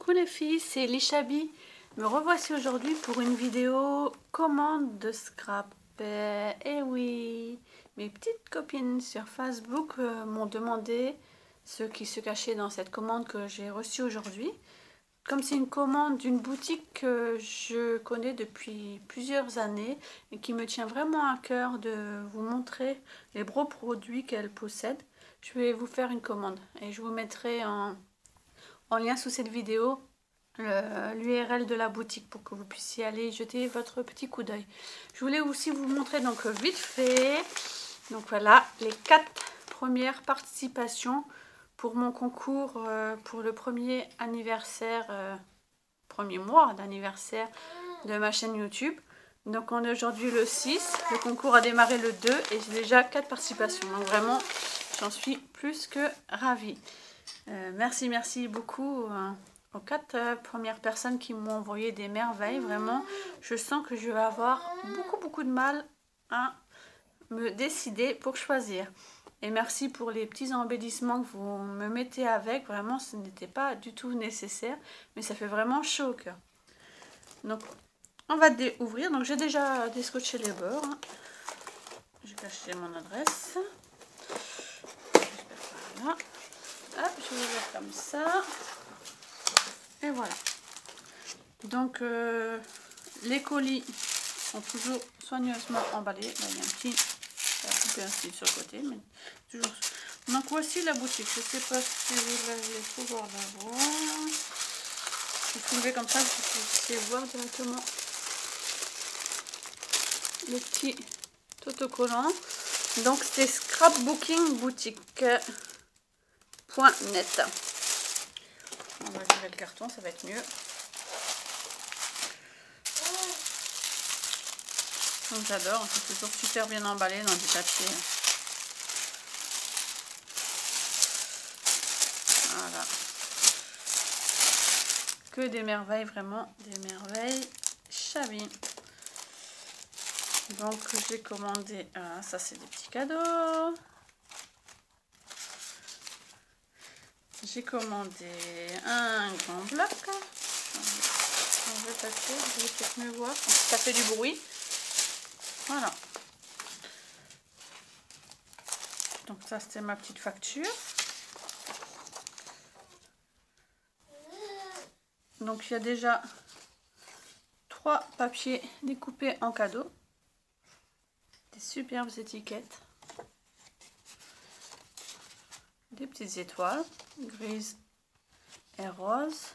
Coucou les filles, c'est Lishabi. Me revoici aujourd'hui pour une vidéo commande de scrap. Eh oui, mes petites copines sur Facebook m'ont demandé ce qui se cachait dans cette commande que j'ai reçue aujourd'hui. Comme c'est une commande d'une boutique que je connais depuis plusieurs années et qui me tient vraiment à cœur de vous montrer les beaux produits qu'elle possède, je vais vous faire une commande et je vous mettrai en lien sous cette vidéo l'URL de la boutique pour que vous puissiez aller jeter votre petit coup d'œil. Je voulais aussi vous montrer donc vite fait, donc voilà, les 4 premières participations pour mon concours pour le premier anniversaire, premier mois d'anniversaire de ma chaîne YouTube. Donc on est aujourd'hui le 6, le concours a démarré le 2 et j'ai déjà 4 participations. Donc vraiment, j'en suis plus que ravie. Merci beaucoup aux 4 premières personnes qui m'ont envoyé des merveilles. Vraiment, je sens que je vais avoir beaucoup de mal à me décider pour choisir. Et merci pour les petits embellissements que vous me mettez avec. Vraiment, ce n'était pas du tout nécessaire, mais ça fait vraiment chaud au cœur. Donc, on va ouvrir. Donc, j'ai déjà descotché les bords. J'ai caché mon adresse. Voilà. Hop, je vais ouvrir comme ça. Et voilà. Donc, les colis sont toujours soigneusement emballés. Là, il y a un petit... ainsi sur le côté, mais toujours. Donc voici la boutique. Je ne sais pas si vous allez pouvoir la voir. Je vais soulever comme ça, vous puissiez voir directement le petit autocollant. Donc c'est Scrapbooking Boutique.net. On va virer le carton, ça va être mieux. Donc j'adore, c'est toujours super bien emballé dans du papier. Voilà. Que des merveilles, vraiment des merveilles. Chabi. Donc j'ai commandé, ça c'est des petits cadeaux. J'ai commandé un grand bloc. Je vais passer, vous allez peut-être mieux voir. Ça fait du bruit. Voilà. Donc ça c'était ma petite facture. Donc il y a déjà 3 papiers découpés en cadeau. Des superbes étiquettes. Des petites étoiles grises et roses.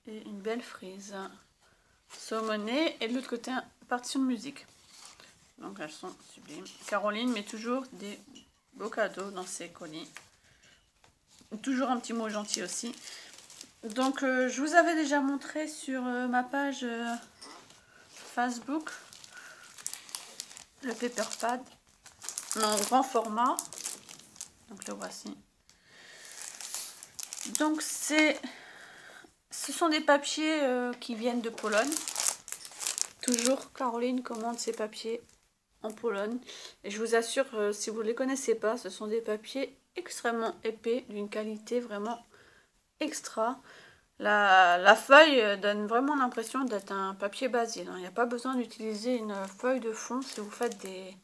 Et une belle frise saumonée. Et de l'autre côté, partition de musique. Donc elles sont sublimes. Caroline met toujours des beaux cadeaux dans ses colis. Toujours un petit mot gentil aussi. Donc je vous avais déjà montré sur ma page Facebook le paper pad en grand format. Donc le voici. Donc ce sont des papiers qui viennent de Pologne. Toujours Caroline commande ces papiers en Pologne. Et je vous assure, si vous ne les connaissez pas, ce sont des papiers extrêmement épais, d'une qualité vraiment extra. La feuille donne vraiment l'impression d'être un papier basil. Il n'y a pas besoin d'utiliser une feuille de fond si vous faites des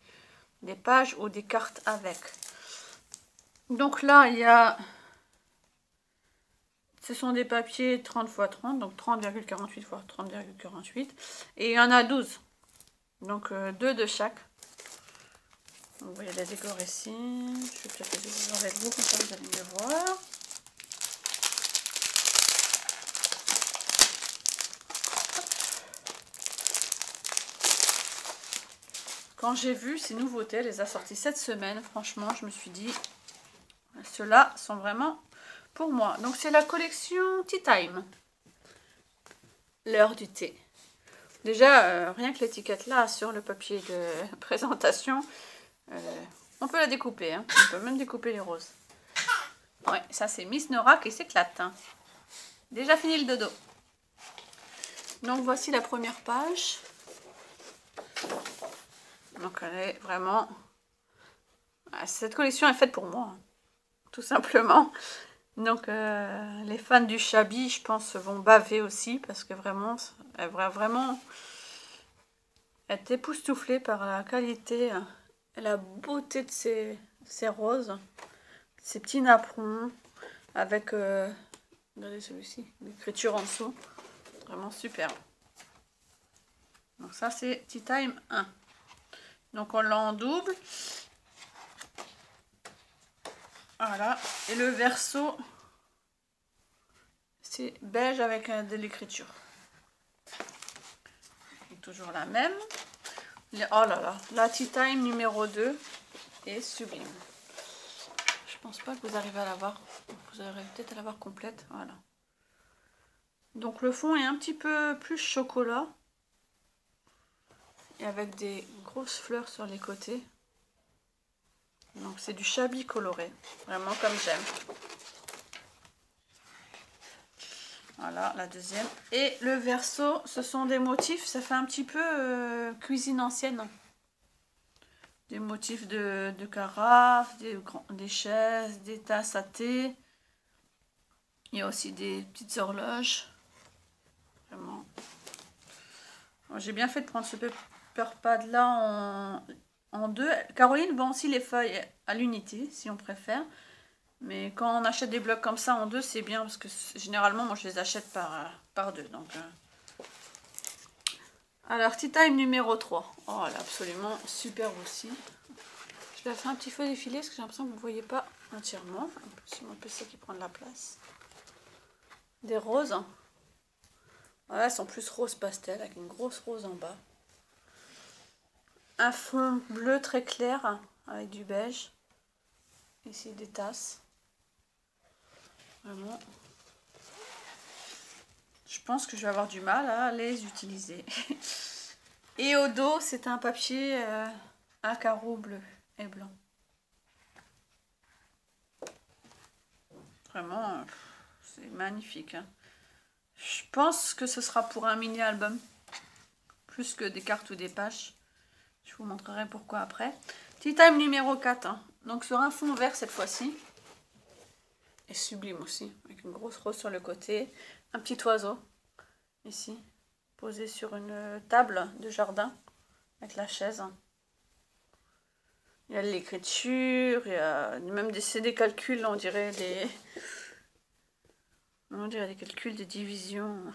pages ou des cartes avec. Donc là, il y a... Ce sont des papiers 30 x 30, donc 30,48 x 30,48. Et il y en a 12. Donc 2 de chaque. Vous voyez les décors ici. Je vais peut-être les ouvrir avec vous, comme ça vous allez mieux voir. Quand j'ai vu ces nouveautés, elle les a sorties cette semaine, franchement, je me suis dit, ceux-là sont vraiment pour moi. Donc c'est la collection Tea Time. L'heure du thé. Déjà, rien que l'étiquette là sur le papier de présentation, on peut la découper, hein. On peut même découper les roses. Ouais, ça c'est Miss Nora qui s'éclate. Hein. Déjà fini le dodo. Donc voici la première page. Donc elle est vraiment... Cette collection est faite pour moi, hein. Tout simplement. Donc les fans du Shabby, je pense, vont baver aussi parce que vraiment, elle va vraiment être époustouflée par la qualité et la beauté de ces roses, ces petits napperons avec, regardez celui-ci, l'écriture en dessous, vraiment super. Donc ça c'est Tea Time 1. Donc on l'a en double. Voilà, et le verso, c'est beige avec de l'écriture. Toujours la même. Oh là là, la Tea Time numéro 2 est sublime. Je pense pas que vous arrivez à la voir. Vous arrivez peut-être à la voir complète. Voilà. Donc le fond est un petit peu plus chocolat. Et avec des grosses fleurs sur les côtés. Donc c'est du Shabby coloré. Vraiment comme j'aime. Voilà, la deuxième. Et le verso, ce sont des motifs, ça fait un petit peu cuisine ancienne. Des motifs de carafes, des chaises, des tasses à thé. Il y a aussi des petites horloges. Vraiment. Bon, j'ai bien fait de prendre ce paper pad là en deux. Caroline vend aussi les feuilles à l'unité, si on préfère. Mais quand on achète des blocs comme ça en deux, c'est bien parce que généralement, moi, je les achète par deux. Donc, alors, Tea Time numéro 3. Oh, elle est absolument superbe aussi. Je la fais un petit peu défiler parce que j'ai l'impression que vous ne voyez pas entièrement. C'est mon PC qui prend de la place. Des roses. Voilà, elles sont plus rose pastel avec une grosse rose en bas. Un fond bleu très clair avec du beige. Ici, des tasses. Vraiment. Je pense que je vais avoir du mal à les utiliser. Et au dos, c'est un papier à carreaux bleu et blanc. Vraiment, c'est magnifique. Hein. Je pense que ce sera pour un mini-album. Plus que des cartes ou des pages. Je vous montrerai pourquoi après. Tea Time numéro 4. Hein. Donc sur un fond vert cette fois-ci. Et sublime aussi. Avec une grosse rose sur le côté. Un petit oiseau. Ici. Posé sur une table de jardin. Avec la chaise. Il y a l'écriture. Il y a même des calculs. On dirait des... On dirait des calculs de division.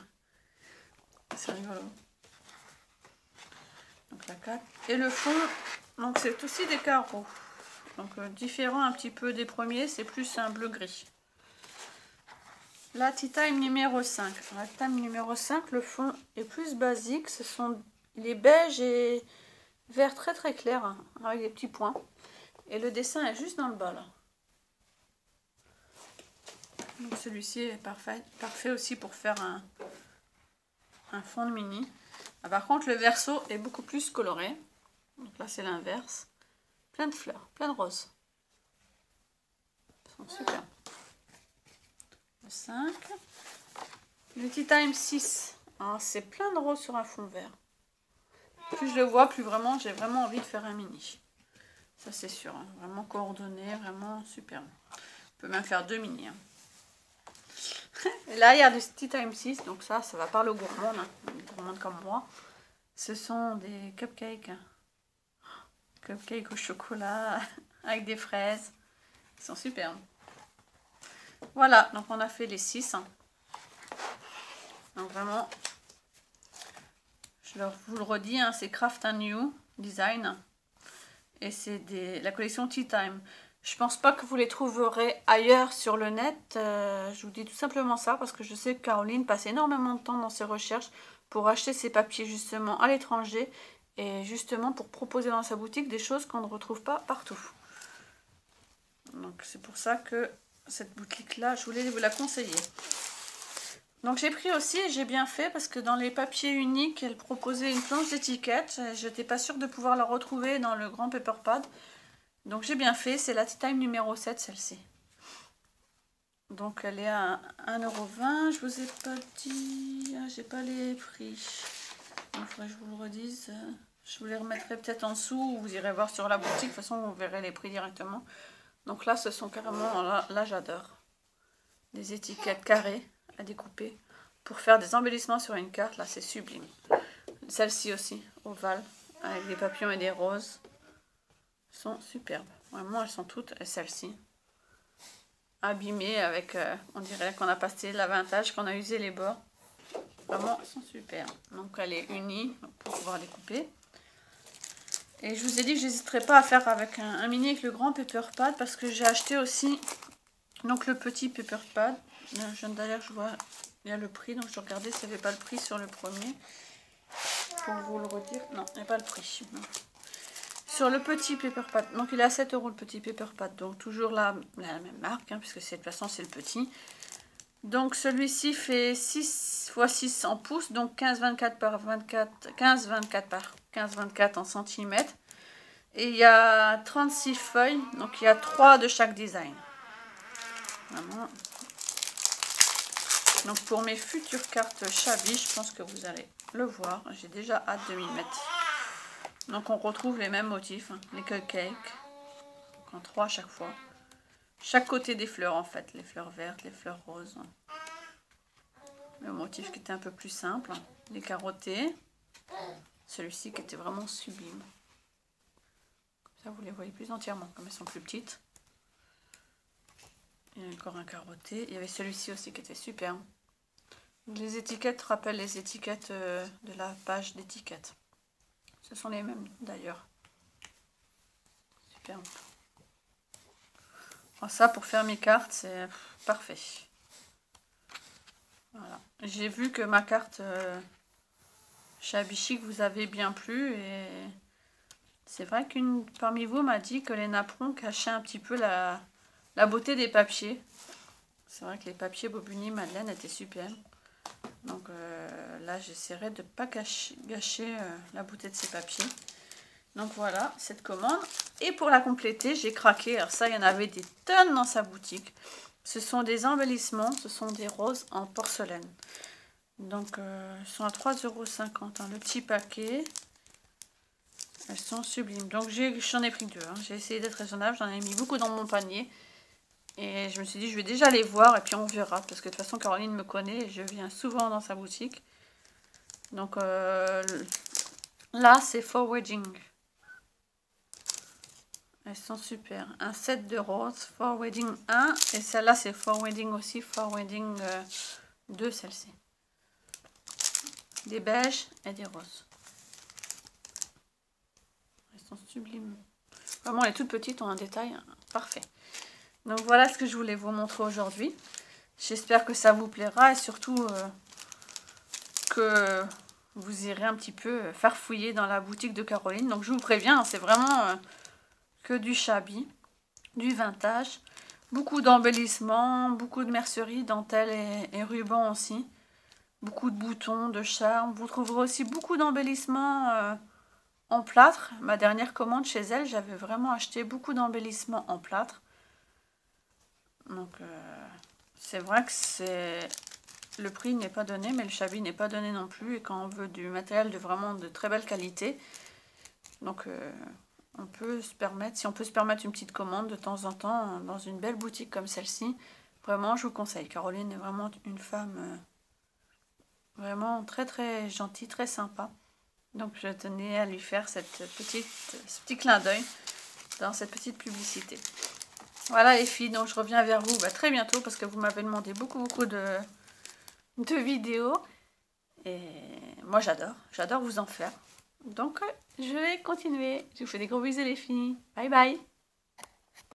C'est rigolo. Donc la 4. Et le fond, donc c'est aussi des carreaux. Donc différent un petit peu des premiers, c'est plus un bleu-gris. La Tea Time numéro 5. La Tea Time numéro 5, le fond est plus basique. Ce sont les beiges et vert très très clair, hein, avec des petits points. Et le dessin est juste dans le bas là. Donc celui-ci est parfait aussi pour faire un fond de mini. Ah, par contre, le verso est beaucoup plus coloré. Donc là, c'est l'inverse. Plein de fleurs, plein de roses. Ils sont super. Le 5. Le Tea Time 6. Ah, c'est plein de roses sur un fond vert. Plus je le vois, plus vraiment, j'ai vraiment envie de faire un mini. Ça, c'est sûr. Hein. Vraiment coordonné, vraiment super. On peut même faire 2 mini. Hein. Et là, il y a du Tea Time 6. Donc ça va parler aux gourmandes. Hein. Les gourmandes comme moi. Ce sont des cupcakes. Cupcakes au chocolat avec des fraises. Ils sont superbes. Voilà, donc on a fait les 6. Donc vraiment, vous le redis, hein, c'est Craft and New Design. Et c'est la collection Tea Time. Je pense pas que vous les trouverez ailleurs sur le net. Je vous dis tout simplement ça parce que je sais que Caroline passe énormément de temps dans ses recherches pour acheter ses papiers justement à l'étranger. Et justement pour proposer dans sa boutique des choses qu'on ne retrouve pas partout. Donc c'est pour ça que cette boutique-là, je voulais vous la conseiller. Donc j'ai pris aussi, et j'ai bien fait, parce que dans les papiers uniques, elle proposait une planche d'étiquette. Je n'étais pas sûre de pouvoir la retrouver dans le grand paper pad. Donc j'ai bien fait, c'est la Tea Time numéro 7, celle-ci. Donc elle est à 1,20 €. Je vous ai pas dit, j'ai pas les prix. Il faudrait que je vous le redise. Je vous les remettrai peut-être en dessous, ou vous irez voir sur la boutique. De toute façon, vous verrez les prix directement. Donc là, ce sont carrément, là j'adore. des étiquettes carrées à découper pour faire des embellissements sur une carte. Là, c'est sublime. Celle-ci aussi, ovale, avec des papillons et des roses, sont superbes. Vraiment, elles sont toutes, et celle-ci, abîmées avec, on dirait qu'on a passé l'avantage, qu'on a usé les bords. Vraiment, elles sont super. Donc, elle est unie pour pouvoir découper. Et je vous ai dit que j'hésiterai pas à faire avec un mini avec le grand paper pad parce que j'ai acheté aussi donc le petit paper pad. D'ailleurs, je vois, il y a le prix, donc je regardais s'il n'y avait pas le prix sur le premier. Pour vous le redire, non, il n'y a pas le prix. Non. Sur le petit paper pad, donc il est à 7 € le petit paper pad, donc toujours la même marque, hein, puisque de toute façon c'est le petit. Donc celui-ci fait 6 x 6 en pouces, donc 15-24 par 24, 15-24 par 15-24 en centimètres. Et il y a 36 feuilles, donc il y a 3 de chaque design. Vraiment. Donc pour mes futures cartes Shabby, je pense que vous allez le voir. J'ai déjà hâte de m'y mettre. Donc on retrouve les mêmes motifs, hein, les cupcakes, en 3 à chaque fois. Chaque côté des fleurs en fait, les fleurs vertes, les fleurs roses. Le motif qui était un peu plus simple, les carottés. Celui-ci qui était vraiment sublime. Comme ça vous les voyez plus entièrement, comme elles sont plus petites. Il y a encore un carotté. Il y avait celui-ci aussi qui était super. Les étiquettes rappellent les étiquettes de la page d'étiquettes. Ce sont les mêmes d'ailleurs. Super. Alors ça, pour faire mes cartes, c'est parfait. Voilà. J'ai vu que ma carte Shabby Chic vous avait bien plu. Et c'est vrai qu'une parmi vous m'a dit que les napperons cachaient un petit peu la beauté des papiers. C'est vrai que les papiers Bobigny Madeleine étaient super. Donc là, j'essaierai de ne pas gâcher la beauté de ces papiers. Donc voilà, cette commande. Et pour la compléter, j'ai craqué. Alors ça, il y en avait des tonnes dans sa boutique. Ce sont des embellissements, ce sont des roses en porcelaine. Donc, elles sont à 3,50 €, hein, le petit paquet. Elles sont sublimes. Donc, j'en ai pris 2. Hein. J'ai essayé d'être raisonnable. J'en ai mis beaucoup dans mon panier. Et je me suis dit, je vais déjà les voir et puis on verra. Parce que de toute façon, Caroline me connaît et je viens souvent dans sa boutique. Donc, là, c'est For Wedding. Elles sont super. Un set de roses, For Wedding 1. Et celle-là, c'est For Wedding aussi. For Wedding 2, celle-ci. Des beiges et des roses. Elles sont sublimes. Vraiment, les toutes petites ont un détail parfait. Donc voilà ce que je voulais vous montrer aujourd'hui. J'espère que ça vous plaira et surtout que vous irez un petit peu farfouiller dans la boutique de Caroline. Donc je vous préviens, c'est vraiment que du Shabby, du vintage. Beaucoup d'embellissements, beaucoup de mercerie, dentelle et ruban aussi. Beaucoup de boutons, de charme. Vous trouverez aussi beaucoup d'embellissements en plâtre. Ma dernière commande chez elle, j'avais vraiment acheté beaucoup d'embellissements en plâtre. Donc, c'est vrai que le prix n'est pas donné, mais le Shabby n'est pas donné non plus. Et quand on veut du matériel de vraiment de très belle qualité, donc on peut se permettre, si on peut se permettre une petite commande de temps en temps dans une belle boutique comme celle-ci, vraiment, je vous conseille. Caroline est vraiment une femme vraiment très très gentille, très sympa. Donc, je tenais à lui faire ce petit clin d'œil dans cette petite publicité. Voilà les filles, donc je reviens vers vous très bientôt parce que vous m'avez demandé beaucoup de vidéos. Et moi j'adore vous en faire. Donc je vais continuer. Je vous fais des gros bisous les filles. Bye bye.